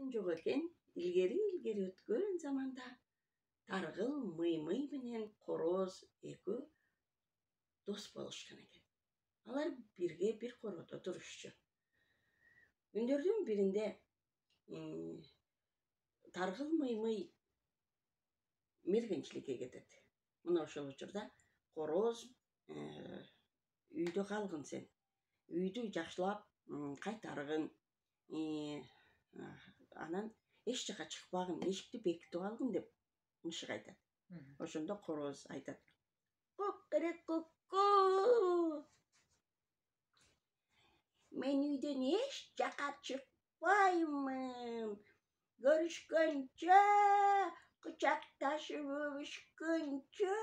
Ошондон жок экен. Илгери өткөн заманда таргыл мыймый менен короз экөө дос болушкан экен. Алар бирге бир кородо турушчу. Күндөрдүн биринде таргыл мыймый мергенчиликке кетет. Мына ошол учурда короз үйдө калгын сен. Үйдү жакшылап кайтаргын. Анан эч жака чыкпагын, эшикти бекитип алгын деп мышык айтат. Ошондо короз айтат: "Коккерек кокко. Мен үйдөн эч жака чыкпаймын. Көрүшкөнчө, кучакташып өбүшкөнчө"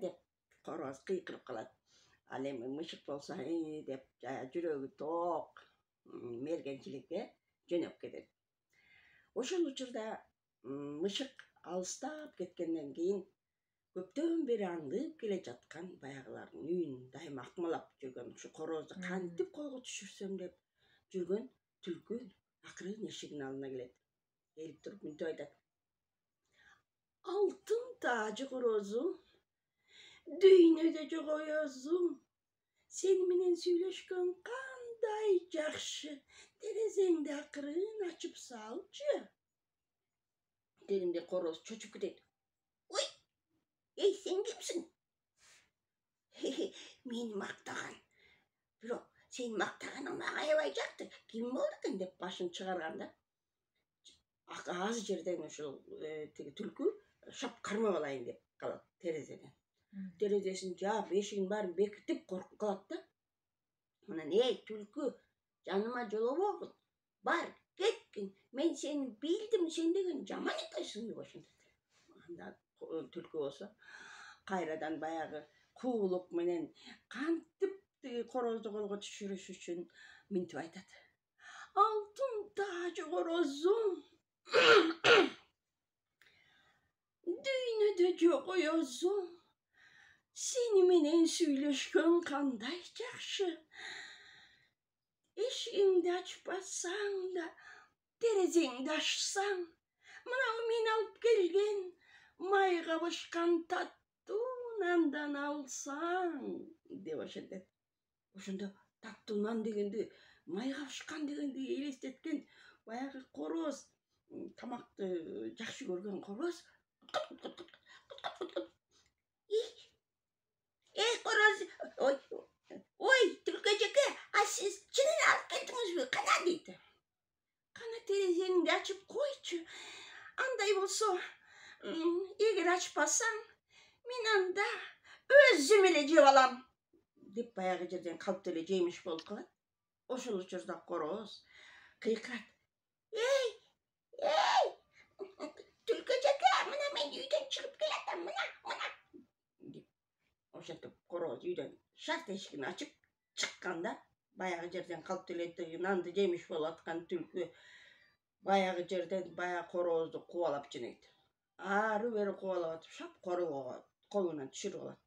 деп короз кыйкырып калат. Ал эми мышык болсо деп жүрөгү ток мергенчиликке жөнөп кетет. Ошол учурда мышык алыстап кеткенден кийин көптөн бери аңдып келе жаткан баягылардын үйүн дайыма акмалап жүргөн, ушу корозду кантип колго түшүрсөм деп жүргөн түлкү акырын эшигин алдына келет. Келип туруп мынтип айтат: "Алтын таажы корозум, дүйнөдө жок оёзум, сени менен сүйлөшкөн кандай жакшы. Терезеңди акырын ачып салчы" дегенде короз чочуп кетет. "Ой, эй, сен кимсиң? Мени мактаган. Бирок сени мактаганың мага аябай жакты. Ким болду экен?" деп башын чыгарганда, аз жерден ушул тиги түлкү шап кармап алайын деп калат терезеден. Терезесин жаап, эшигин баарын бекитип коркуп калат да. Анан: "Эй, түлкү, жаныма жолобогун. Бар, кеткин. Мен сени билдим, сен деген жаман экенсиң" деп ошентет. Анда түлкү болсо кайрадан баягы куулук менен кантип тиги корозду колго түшүрүш үчүн мынтип айтат: "Алтын таажы корозум, дүйнөдө жок оёзум, сени менен сүйлөшкөн кандай жакшы. Эшигиңди ачпасаң да, терезеңди ачсаң, мына мен алып келген май кабышкан таттуу нандан алсаң" деп ошентет. Ошондо таттуу нан дегенди, май кабышкан дегенди элестеткен баягы короз, тамакты жакшы көргөн короз: "Эй, короз, ой, түлкү эжеке, а сиз чынын алып келдиңизби? Кана" дейт. "Кана терезеңди ачып койчу. Андай болсо, эгер ачпасаң, мен анда өзүм эле жеп алам" деп баягы жерден калп эле жемиш болуп калат. Ошол учурда короз кыйкырат: "Эй, түлкү эжеке, мына мен үйдөн чыгып келатам, мына" деп ошентип короз үйдөн шарт эшигин ачып чыкканда, баягы жерден калп эле нанды жемиш болуп аткан түлкү баягы жерден баягы корозду кубалап жөнөйт. Ары бери кубалап атып, шап колуна түшүрүп алат.